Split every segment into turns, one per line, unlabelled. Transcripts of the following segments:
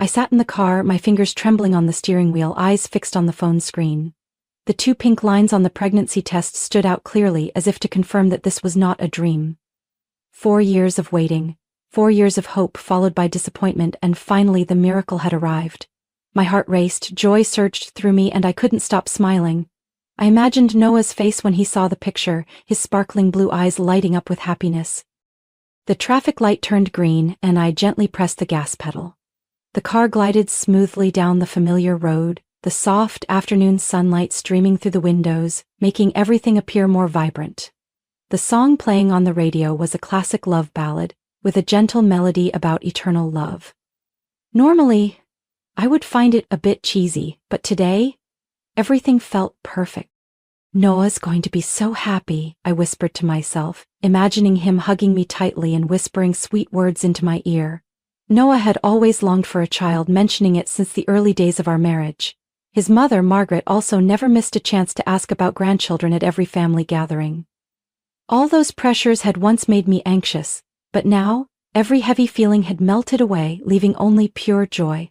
I sat in the car, my fingers trembling on the steering wheel, eyes fixed on the phone screen. The 2 pink lines on the pregnancy test stood out clearly, as if to confirm that this was not a dream. 4 years of waiting, 4 years of hope followed by disappointment, and finally the miracle had arrived. My heart raced, joy surged through me, and I couldn't stop smiling. I imagined Noah's face when he saw the picture, his sparkling blue eyes lighting up with happiness. The traffic light turned green, and I gently pressed the gas pedal. The car glided smoothly down the familiar road, the soft afternoon sunlight streaming through the windows, making everything appear more vibrant. The song playing on the radio was a classic love ballad, with a gentle melody about eternal love. Normally, I would find it a bit cheesy, but today, everything felt perfect. Noah's going to be so happy, I whispered to myself, imagining him hugging me tightly and whispering sweet words into my ear. Noah had always longed for a child, mentioning it since the early days of our marriage. His mother, Margaret, also never missed a chance to ask about grandchildren at every family gathering. All those pressures had once made me anxious, but now, every heavy feeling had melted away, leaving only pure joy.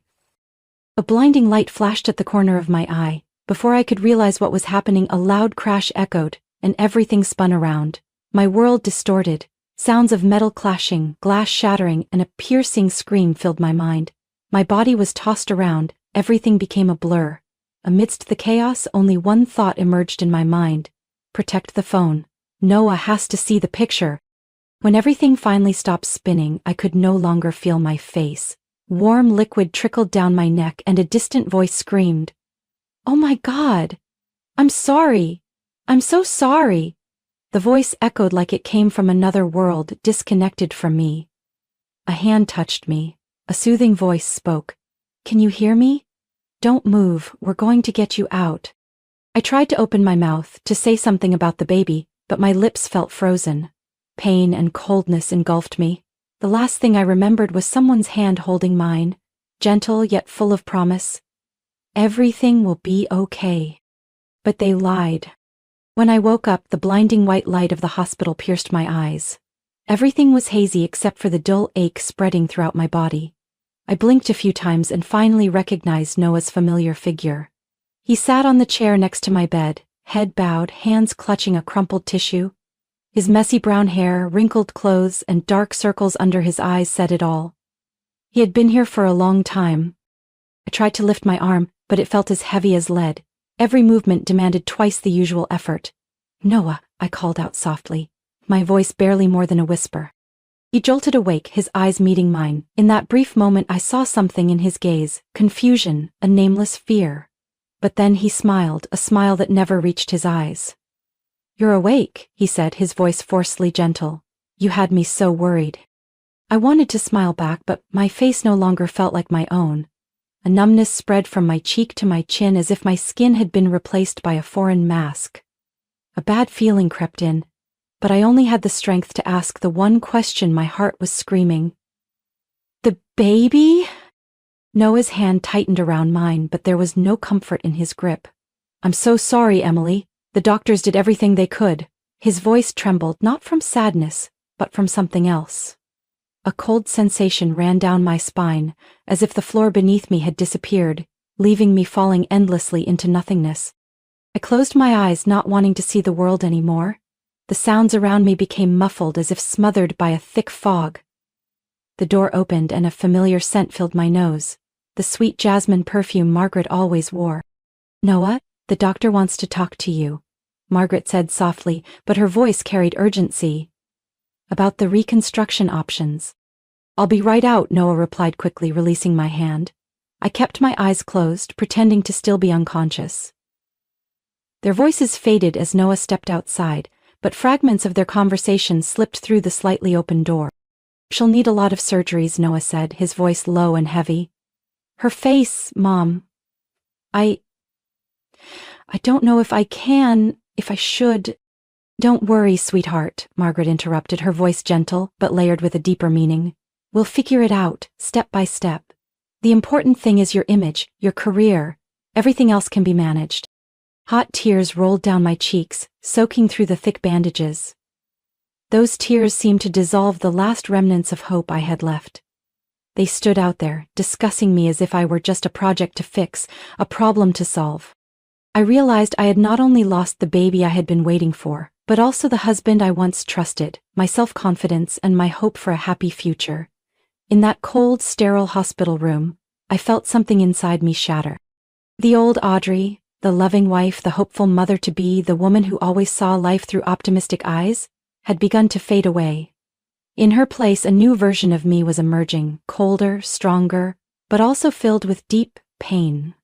A blinding light flashed at the corner of my eye. Before I could realize what was happening, a loud crash echoed, and everything spun around. My world distorted. Sounds of metal clashing, glass shattering, and a piercing scream filled my mind. My body was tossed around, everything became a blur. Amidst the chaos, only one thought emerged in my mind. Protect the phone. Noah has to see the picture. When everything finally stopped spinning, I could no longer feel my face. Warm liquid trickled down my neck, and a distant voice screamed, "Oh my God! I'm sorry! I'm so sorry!" The voice echoed like it came from another world, disconnected from me. A hand touched me. A soothing voice spoke. "Can you hear me? Don't move, we're going to get you out." I tried to open my mouth, to say something about the baby, but my lips felt frozen. Pain and coldness engulfed me. The last thing I remembered was someone's hand holding mine, gentle yet full of promise. "Everything will be okay." But they lied. When I woke up, the blinding white light of the hospital pierced my eyes. Everything was hazy except for the dull ache spreading throughout my body. I blinked a few times and finally recognized Noah's familiar figure. He sat on the chair next to my bed, head bowed, hands clutching a crumpled tissue. His messy brown hair, wrinkled clothes, and dark circles under his eyes said it all. He had been here for a long time. I tried to lift my arm, but it felt as heavy as lead. Every movement demanded twice the usual effort. "Noah," I called out softly, my voice barely more than a whisper. He jolted awake, his eyes meeting mine. In that brief moment I saw something in his gaze, confusion, a nameless fear. But then he smiled, a smile that never reached his eyes. "You're awake," he said, his voice forcefully gentle. "You had me so worried." I wanted to smile back, but my face no longer felt like my own. A numbness spread from my cheek to my chin, as if my skin had been replaced by a foreign mask. A bad feeling crept in, but I only had the strength to ask the one question my heart was screaming. "The baby?" Noah's hand tightened around mine, but there was no comfort in his grip. "I'm so sorry, Emily. The doctors did everything they could." His voice trembled, not from sadness, but from something else. A cold sensation ran down my spine, as if the floor beneath me had disappeared, leaving me falling endlessly into nothingness. I closed my eyes, not wanting to see the world anymore. The sounds around me became muffled, as if smothered by a thick fog. The door opened and a familiar scent filled my nose, the sweet jasmine perfume Margaret always wore. "Noah, the doctor wants to talk to you," Margaret said softly, but her voice carried urgency. "About the reconstruction options." "I'll be right out," Noah replied quickly, releasing my hand. I kept my eyes closed, pretending to still be unconscious. Their voices faded as Noah stepped outside, but fragments of their conversation slipped through the slightly open door. "She'll need a lot of surgeries," Noah said, his voice low and heavy. "Her face, Mom. I don't know if I should." "Don't worry, sweetheart," Margaret interrupted, her voice gentle, but layered with a deeper meaning. "We'll figure it out, step by step. The important thing is your image, your career. Everything else can be managed." Hot tears rolled down my cheeks, soaking through the thick bandages. Those tears seemed to dissolve the last remnants of hope I had left. They stood out there, discussing me as if I were just a project to fix, a problem to solve. I realized I had not only lost the baby I had been waiting for, but also the husband I once trusted, my self-confidence and my hope for a happy future. In that cold, sterile hospital room, I felt something inside me shatter. The old Audrey, the loving wife, the hopeful mother-to-be, the woman who always saw life through optimistic eyes, had begun to fade away. In her place, a new version of me was emerging, colder, stronger, but also filled with deep pain.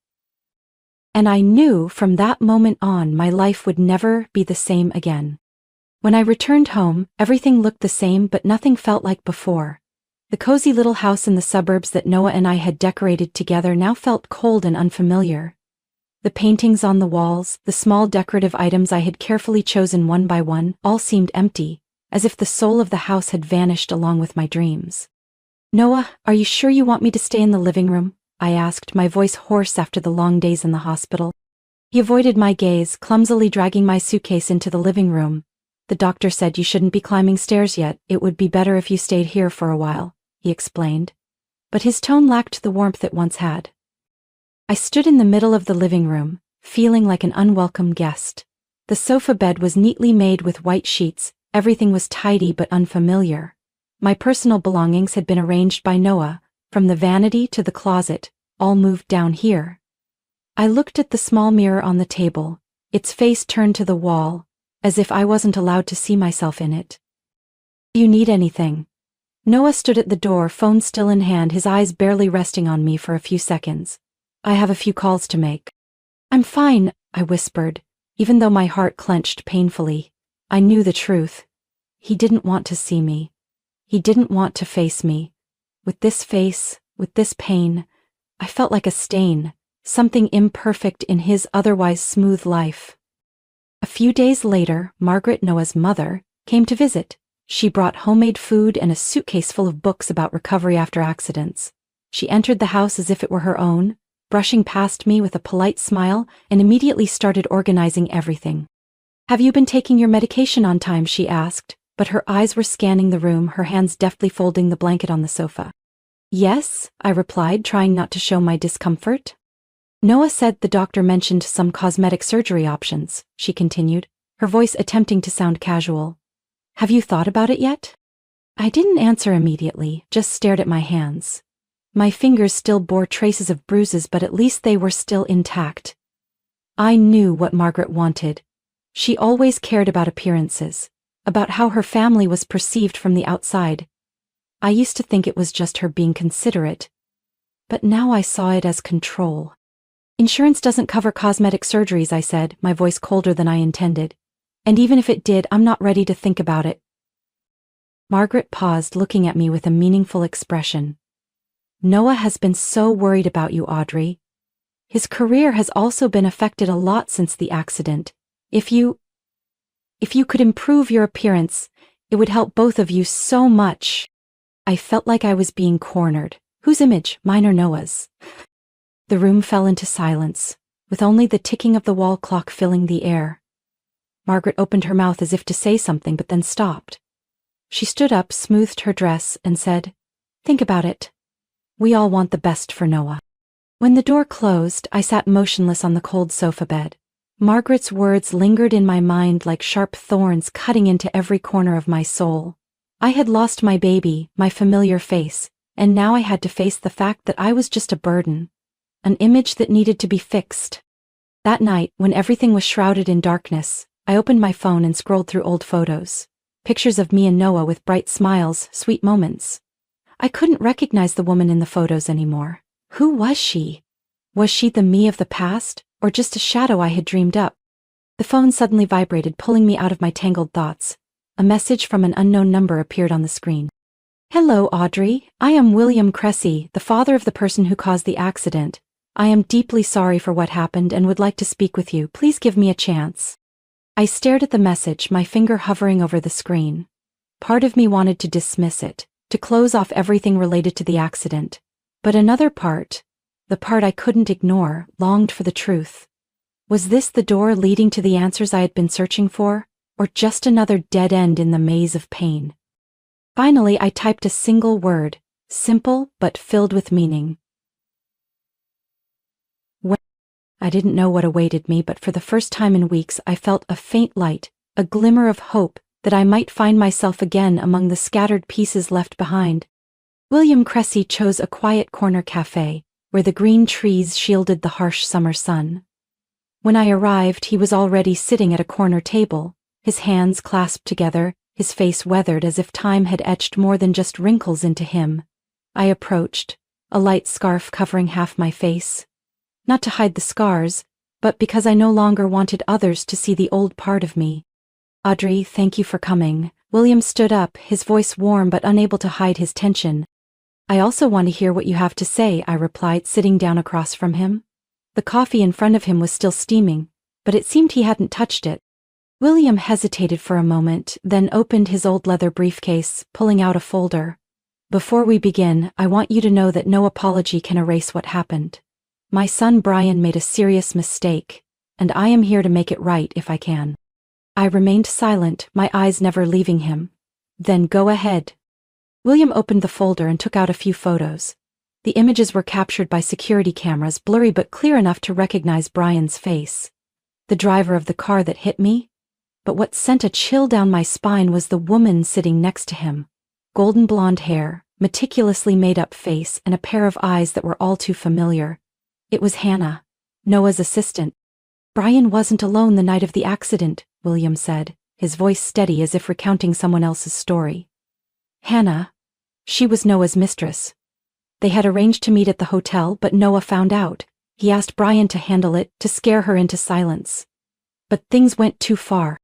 And I knew from that moment on my life would never be the same again. When I returned home, everything looked the same but nothing felt like before. The cozy little house in the suburbs that Noah and I had decorated together now felt cold and unfamiliar. The paintings on the walls, the small decorative items I had carefully chosen one by one, all seemed empty, as if the soul of the house had vanished along with my dreams. "Noah, are you sure you want me to stay in the living room?" I asked, my voice hoarse after the long days in the hospital. He avoided my gaze, clumsily dragging my suitcase into the living room. "The doctor said you shouldn't be climbing stairs yet. It would be better if you stayed here for a while," he explained. But his tone lacked the warmth it once had. I stood in the middle of the living room, feeling like an unwelcome guest. The sofa bed was neatly made with white sheets, everything was tidy but unfamiliar. My personal belongings had been arranged by Noah, from the vanity to the closet, all moved down here. I looked at the small mirror on the table, its face turned to the wall, as if I wasn't allowed to see myself in it. "Do you need anything?" Noah stood at the door, phone still in hand, his eyes barely resting on me for a few seconds. "I have a few calls to make." "I'm fine," I whispered, even though my heart clenched painfully. I knew the truth. He didn't want to see me. He didn't want to face me. With this face, with this pain, I felt like a stain, something imperfect in his otherwise smooth life. A few days later, Margaret, Noah's mother, came to visit. She brought homemade food and a suitcase full of books about recovery after accidents. She entered the house as if it were her own, brushing past me with a polite smile, and immediately started organizing everything. "Have you been taking your medication on time?" she asked, but her eyes were scanning the room, her hands deftly folding the blanket on the sofa. "Yes," I replied, trying not to show my discomfort. "Noah said the doctor mentioned some cosmetic surgery options," she continued, her voice attempting to sound casual. "Have you thought about it yet?" I didn't answer immediately, just stared at my hands. My fingers still bore traces of bruises, but at least they were still intact. I knew what Margaret wanted. She always cared about appearances, about how her family was perceived from the outside. I used to think it was just her being considerate, but now I saw it as control. "Insurance doesn't cover cosmetic surgeries," I said, my voice colder than I intended. "And even if it did, I'm not ready to think about it." Margaret paused, looking at me with a meaningful expression. "Noah has been so worried about you, Audrey. His career has also been affected a lot since the accident. If you could improve your appearance, it would help both of you so much." I felt like I was being cornered. Whose image, mine or Noah's? The room fell into silence, with only the ticking of the wall clock filling the air. Margaret opened her mouth as if to say something, but then stopped. She stood up, smoothed her dress, and said, "Think about it. We all want the best for Noah." When the door closed, I sat motionless on the cold sofa bed. Margaret's words lingered in my mind like sharp thorns, cutting into every corner of my soul. I had lost my baby, my familiar face, and now I had to face the fact that I was just a burden, an image that needed to be fixed. That night, when everything was shrouded in darkness, I opened my phone and scrolled through old photos. Pictures of me and Noah with bright smiles, sweet moments. I couldn't recognize the woman in the photos anymore. Who was she? Was she the me of the past, or just a shadow I had dreamed up? The phone suddenly vibrated, pulling me out of my tangled thoughts. A message from an unknown number appeared on the screen. "Hello, Audrey. I am William Cressy, the father of the person who caused the accident. I am deeply sorry for what happened and would like to speak with you. Please give me a chance." I stared at the message, my finger hovering over the screen. Part of me wanted to dismiss it, to close off everything related to the accident. But another part, the part I couldn't ignore, longed for the truth. Was this the door leading to the answers I had been searching for, or just another dead end in the maze of pain? Finally, I typed a single word, simple but filled with meaning. I didn't know what awaited me, but for the first time in weeks I felt a faint light, a glimmer of hope that I might find myself again among the scattered pieces left behind. William Cressy chose a quiet corner cafe, where the green trees shielded the harsh summer sun. When I arrived, he was already sitting at a corner table, his hands clasped together, his face weathered as if time had etched more than just wrinkles into him. I approached, a light scarf covering half my face. Not to hide the scars, but because I no longer wanted others to see the old part of me. "Audrey, thank you for coming." William stood up, his voice warm but unable to hide his tension. "I also want to hear what you have to say," I replied, sitting down across from him. The coffee in front of him was still steaming, but it seemed he hadn't touched it. William hesitated for a moment, then opened his old leather briefcase, pulling out a folder. "Before we begin, I want you to know that no apology can erase what happened. My son Brian made a serious mistake, and I am here to make it right if I can." I remained silent, my eyes never leaving him. "Then go ahead." William opened the folder and took out a few photos. The images were captured by security cameras, blurry but clear enough to recognize Brian's face. The driver of the car that hit me? But what sent a chill down my spine was the woman sitting next to him. Golden blonde hair, meticulously made-up face, and a pair of eyes that were all too familiar. It was Hannah, Noah's assistant. "Brian wasn't alone the night of the accident," William said, his voice steady as if recounting someone else's story. "Hannah, she was Noah's mistress. They had arranged to meet at the hotel, but Noah found out. He asked Brian to handle it, to scare her into silence. But things went too far."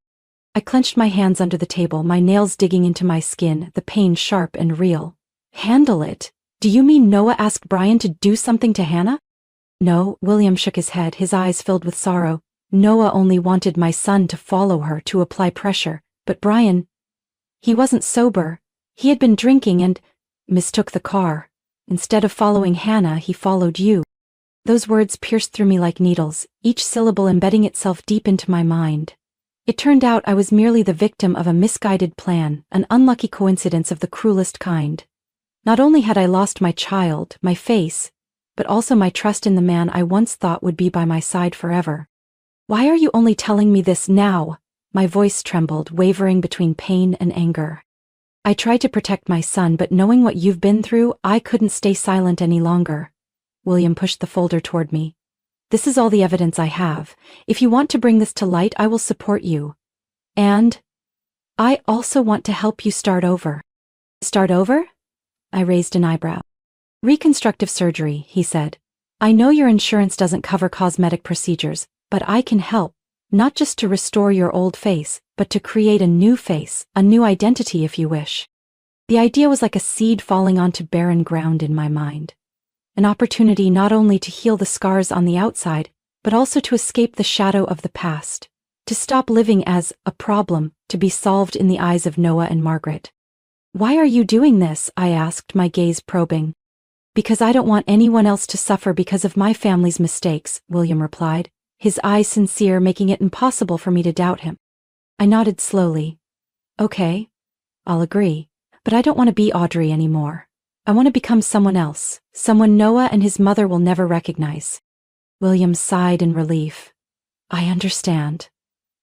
I clenched my hands under the table, my nails digging into my skin, the pain sharp and real. "Handle it? Do you mean Noah asked Brian to do something to Hannah?" "No," William shook his head, his eyes filled with sorrow. "Noah only wanted my son to follow her, to apply pressure. But Brian, he wasn't sober. He had been drinking and mistook the car. Instead of following Hannah, he followed you." Those words pierced through me like needles, each syllable embedding itself deep into my mind. It turned out I was merely the victim of a misguided plan, an unlucky coincidence of the cruelest kind. Not only had I lost my child, my face, but also my trust in the man I once thought would be by my side forever. "Why are you only telling me this now?" My voice trembled, wavering between pain and anger. "I tried to protect my son, but knowing what you've been through, I couldn't stay silent any longer." William pushed the folder toward me. "This is all the evidence I have. If you want to bring this to light, I will support you. And I also want to help you start over." "Start over?" I raised an eyebrow. "Reconstructive surgery," he said. "I know your insurance doesn't cover cosmetic procedures, but I can help, not just to restore your old face, but to create a new face, a new identity if you wish." The idea was like a seed falling onto barren ground in my mind. An opportunity not only to heal the scars on the outside, but also to escape the shadow of the past, to stop living as a problem to be solved in the eyes of Noah and Margaret. "Why are you doing this?" I asked, my gaze probing. "Because I don't want anyone else to suffer because of my family's mistakes," William replied, his eyes sincere, making it impossible for me to doubt him. I nodded slowly. "Okay, I'll agree, but I don't want to be Audrey anymore. I want to become someone else, someone Noah and his mother will never recognize." William sighed in relief. "I understand.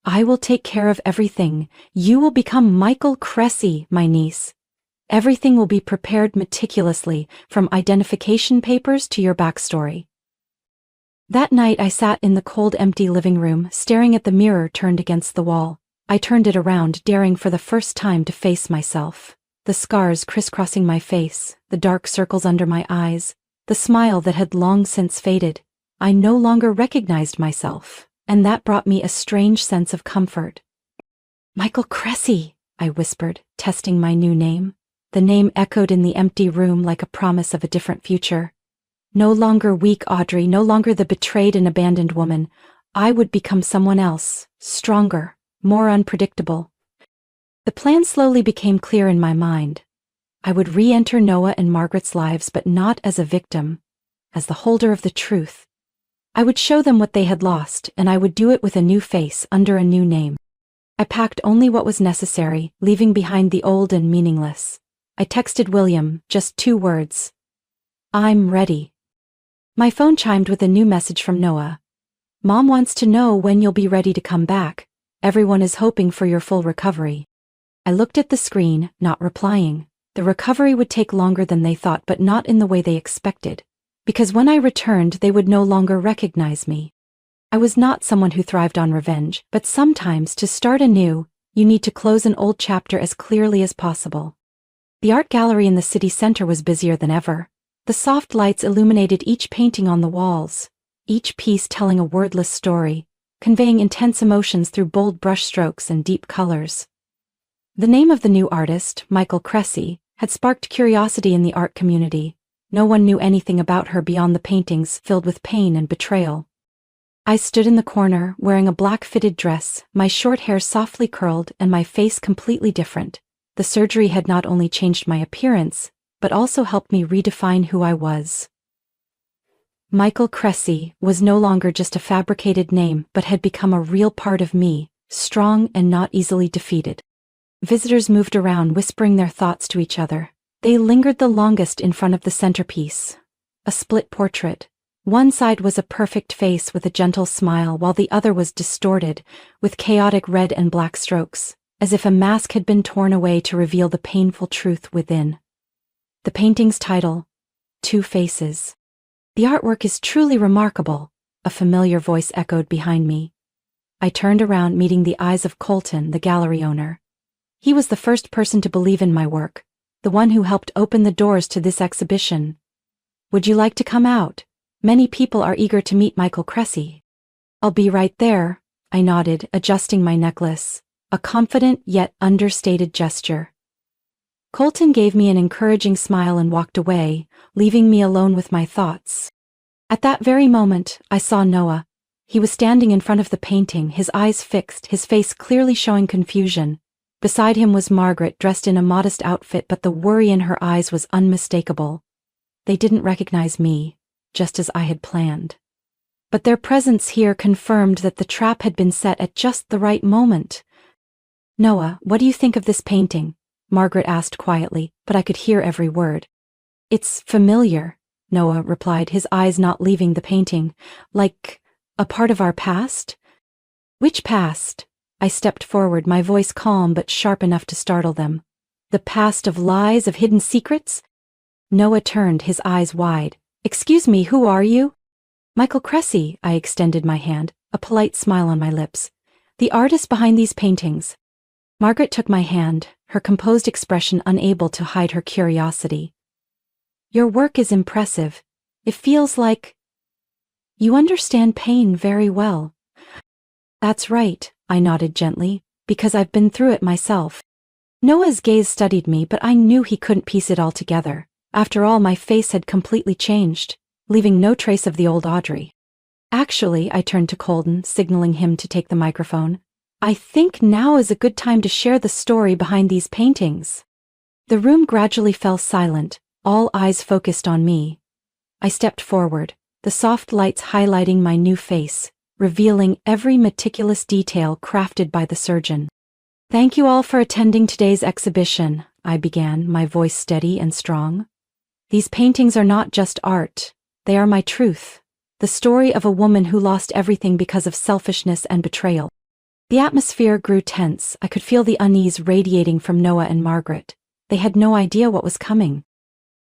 I will take care of everything. You will become Michael Cressy, my niece. Everything will be prepared meticulously, from identification papers to your backstory." That night I sat in the cold, empty living room, staring at the mirror turned against the wall. I turned it around, daring for the first time to face myself. The scars crisscrossing my face, the dark circles under my eyes, the smile that had long since faded. I no longer recognized myself, and that brought me a strange sense of comfort. "Michael Cressy," I whispered, testing my new name. The name echoed in the empty room like a promise of a different future. No longer weak Audrey, no longer the betrayed and abandoned woman. I would become someone else, stronger, more unpredictable. The plan slowly became clear in my mind. I would re-enter Noah and Margaret's lives, but not as a victim, as the holder of the truth. I would show them what they had lost, and I would do it with a new face, under a new name. I packed only what was necessary, leaving behind the old and meaningless. I texted William, just 2 words. I'm ready. My phone chimed with a new message from Noah. Mom wants to know when you'll be ready to come back. Everyone is hoping for your full recovery. I looked at the screen, not replying. The recovery would take longer than they thought, but not in the way they expected. Because when I returned, they would no longer recognize me. I was not someone who thrived on revenge, but sometimes to start anew, you need to close an old chapter as clearly as possible. The art gallery in the city center was busier than ever. The soft lights illuminated each painting on the walls, each piece telling a wordless story, conveying intense emotions through bold brushstrokes and deep colors. The name of the new artist, Michael Cressy, had sparked curiosity in the art community. No one knew anything about her beyond the paintings filled with pain and betrayal. I stood in the corner, wearing a black fitted dress, my short hair softly curled and my face completely different. The surgery had not only changed my appearance, but also helped me redefine who I was. Michael Cressy was no longer just a fabricated name, but had become a real part of me, strong and not easily defeated. Visitors moved around, whispering their thoughts to each other. They lingered the longest in front of the centerpiece. A split portrait. One side was a perfect face with a gentle smile, while the other was distorted, with chaotic red and black strokes, as if a mask had been torn away to reveal the painful truth within. The painting's title, Two Faces. The artwork is truly remarkable, a familiar voice echoed behind me. I turned around, meeting the eyes of Colton, the gallery owner. He was the first person to believe in my work, the one who helped open the doors to this exhibition. Would you like to come out? Many people are eager to meet Michael Cressy. I'll be right there, I nodded, adjusting my necklace, a confident yet understated gesture. Colton gave me an encouraging smile and walked away, leaving me alone with my thoughts. At that very moment, I saw Noah. He was standing in front of the painting, his eyes fixed, his face clearly showing confusion. Beside him was Margaret, dressed in a modest outfit, but the worry in her eyes was unmistakable. They didn't recognize me, just as I had planned. But their presence here confirmed that the trap had been set at just the right moment. Noah, what do you think of this painting? Margaret asked quietly, but I could hear every word. It's familiar, Noah replied, his eyes not leaving the painting. Like a part of our past? Which past? I stepped forward, my voice calm but sharp enough to startle them. The past of lies, of hidden secrets? Noah turned, his eyes wide. Excuse me, who are you? Michael Cressy, I extended my hand, a polite smile on my lips. The artist behind these paintings. Margaret took my hand, her composed expression unable to hide her curiosity. Your work is impressive. It feels like you understand pain very well. That's right, I nodded gently, because I've been through it myself. Noah's gaze studied me, but I knew he couldn't piece it all together. After all, my face had completely changed, leaving no trace of the old Audrey. Actually, I turned to Colton, signaling him to take the microphone. I think now is a good time to share the story behind these paintings. The room gradually fell silent, all eyes focused on me. I stepped forward, the soft lights highlighting my new face, revealing every meticulous detail crafted by the surgeon. Thank you all for attending today's exhibition, I began, my voice steady and strong. These paintings are not just art, they are my truth, the story of a woman who lost everything because of selfishness and betrayal. The atmosphere grew tense. I could feel the unease radiating from Noah and Margaret. They had no idea what was coming.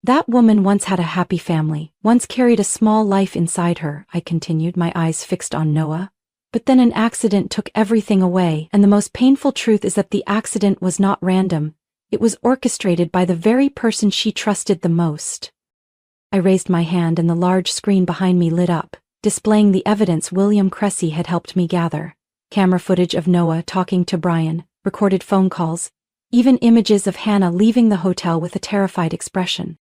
That woman once had a happy family, once carried a small life inside her, I continued, my eyes fixed on Noah. But then an accident took everything away, and the most painful truth is that the accident was not random. It was orchestrated by the very person she trusted the most. I raised my hand and the large screen behind me lit up, displaying the evidence William Cressy had helped me gather. Camera footage of Noah talking to Brian, recorded phone calls, even images of Hannah leaving the hotel with a terrified expression.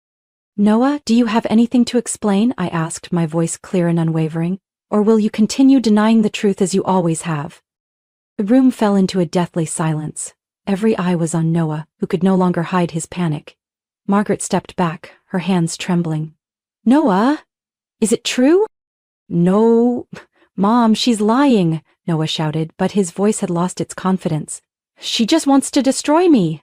Noah, do you have anything to explain? I asked, my voice clear and unwavering. Or will you continue denying the truth as you always have? The room fell into a deathly silence. Every eye was on Noah, who could no longer hide his panic. Margaret stepped back, her hands trembling. Noah? Is it true? No. Mom, she's lying, Noah shouted, but his voice had lost its confidence. She just wants to destroy me.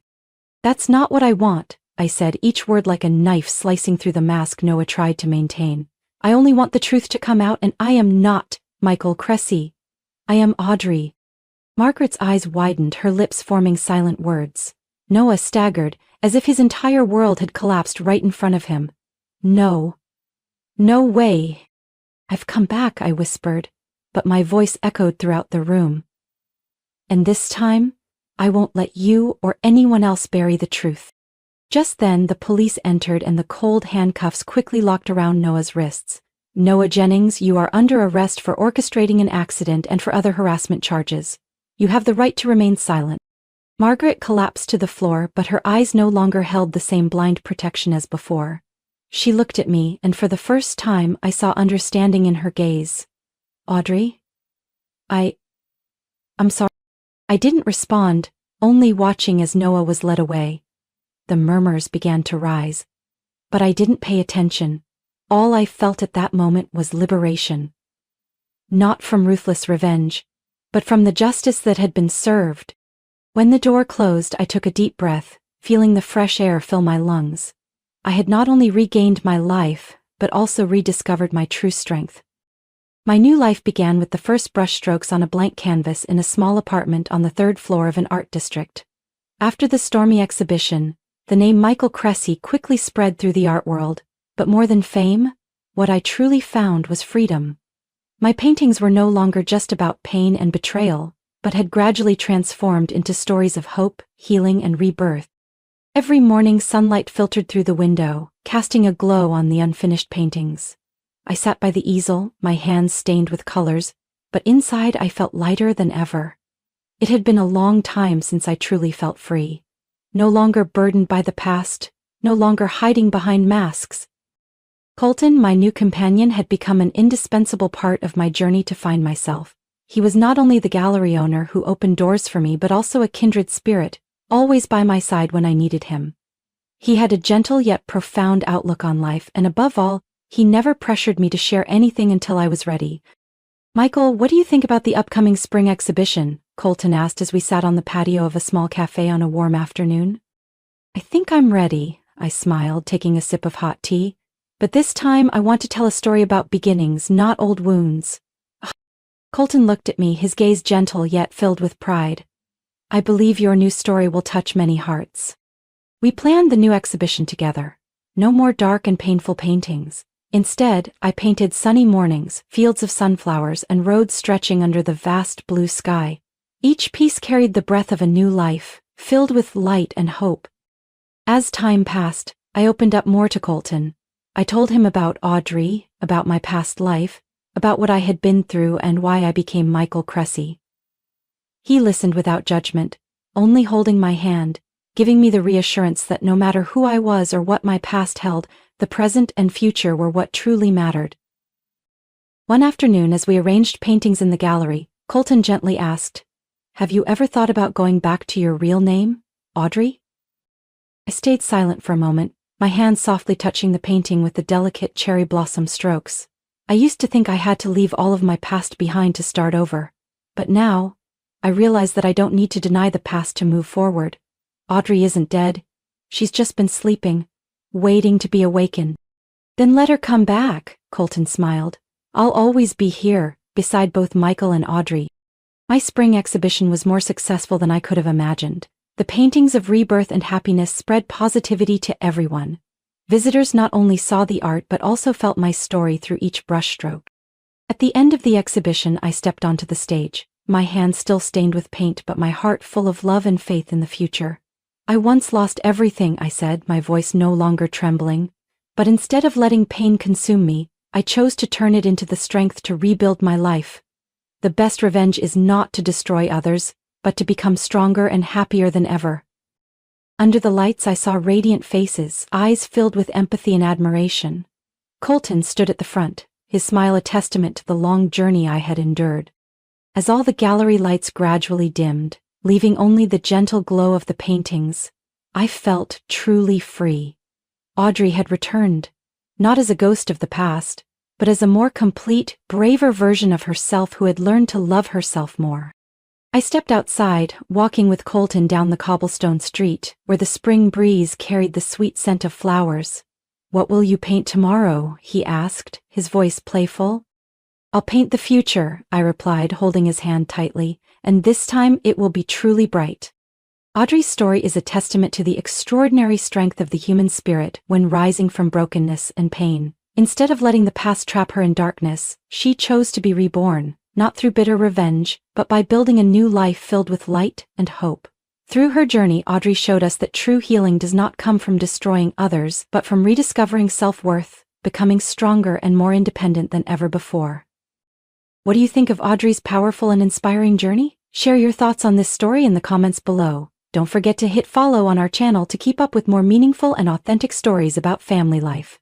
That's not what I want, I said, each word like a knife slicing through the mask Noah tried to maintain. I only want the truth to come out, and I am not Michael Cressy. I am Audrey. Margaret's eyes widened, her lips forming silent words. Noah staggered, as if his entire world had collapsed right in front of him. No. No way. I've come back, I whispered, but my voice echoed throughout the room. And this time, I won't let you or anyone else bury the truth. Just then, the police entered and the cold handcuffs quickly locked around Noah's wrists. Noah Jennings, you are under arrest for orchestrating an accident and for other harassment charges. You have the right to remain silent. Margaret collapsed to the floor, but her eyes no longer held the same blind protection as before. She looked at me, and for the first time I saw understanding in her gaze. Audrey? I'm sorry. I didn't respond, only watching as Noah was led away. The murmurs began to rise. But I didn't pay attention. All I felt at that moment was liberation. Not from ruthless revenge, but from the justice that had been served. When the door closed, I took a deep breath, feeling the fresh air fill my lungs. I had not only regained my life, but also rediscovered my true strength. My new life began with the first brushstrokes on a blank canvas in a small apartment on the 3rd floor of an art district. After the stormy exhibition, the name Michael Cressy quickly spread through the art world, but more than fame, what I truly found was freedom. My paintings were no longer just about pain and betrayal, but had gradually transformed into stories of hope, healing, and rebirth. Every morning sunlight filtered through the window, casting a glow on the unfinished paintings. I sat by the easel, my hands stained with colors, but inside I felt lighter than ever. It had been a long time since I truly felt free. No longer burdened by the past, no longer hiding behind masks. Colton, my new companion, had become an indispensable part of my journey to find myself. He was not only the gallery owner who opened doors for me but also a kindred spirit, always by my side when I needed him. He had a gentle yet profound outlook on life, and above all, he never pressured me to share anything until I was ready. Michael, what do you think about the upcoming spring exhibition? Colton asked as we sat on the patio of a small cafe on a warm afternoon. I think I'm ready, I smiled, taking a sip of hot tea. But this time I want to tell a story about beginnings, not old wounds. Colton looked at me, his gaze gentle yet filled with pride. I believe your new story will touch many hearts. We planned the new exhibition together. No more dark and painful paintings. Instead, I painted sunny mornings, fields of sunflowers, and roads stretching under the vast blue sky. Each piece carried the breath of a new life, filled with light and hope. As time passed, I opened up more to Colton. I told him about Audrey, about my past life, about what I had been through and why I became Michael Cressy. He listened without judgment, only holding my hand, giving me the reassurance that no matter who I was or what my past held, the present and future were what truly mattered. One afternoon, as we arranged paintings in the gallery, Colton gently asked, "Have you ever thought about going back to your real name, Audrey?" I stayed silent for a moment, my hand softly touching the painting with the delicate cherry blossom strokes. I used to think I had to leave all of my past behind to start over. But now, I realize that I don't need to deny the past to move forward. Audrey isn't dead. She's just been sleeping, waiting to be awakened. Then let her come back, Colton smiled. I'll always be here, beside both Michael and Audrey. My spring exhibition was more successful than I could have imagined. The paintings of rebirth and happiness spread positivity to everyone. Visitors not only saw the art but also felt my story through each brushstroke. At the end of the exhibition, I stepped onto the stage, my hands still stained with paint but my heart full of love and faith in the future. I once lost everything, I said, my voice no longer trembling. But instead of letting pain consume me, I chose to turn it into the strength to rebuild my life. The best revenge is not to destroy others, but to become stronger and happier than ever. Under the lights I saw radiant faces, eyes filled with empathy and admiration. Colton stood at the front, his smile a testament to the long journey I had endured. As all the gallery lights gradually dimmed, leaving only the gentle glow of the paintings, I felt truly free. Audrey had returned, not as a ghost of the past, but as a more complete, braver version of herself who had learned to love herself more. I stepped outside, walking with Colton down the cobblestone street, where the spring breeze carried the sweet scent of flowers. "What will you paint tomorrow?" he asked, his voice playful. "I'll paint the future," I replied, holding his hand tightly, "and this time it will be truly bright." Audrey's story is a testament to the extraordinary strength of the human spirit when rising from brokenness and pain. Instead of letting the past trap her in darkness, she chose to be reborn, not through bitter revenge, but by building a new life filled with light and hope. Through her journey, Audrey showed us that true healing does not come from destroying others, but from rediscovering self-worth, becoming stronger and more independent than ever before. What do you think of Audrey's powerful and inspiring journey? Share your thoughts on this story in the comments below. Don't forget to hit follow on our channel to keep up with more meaningful and authentic stories about family life.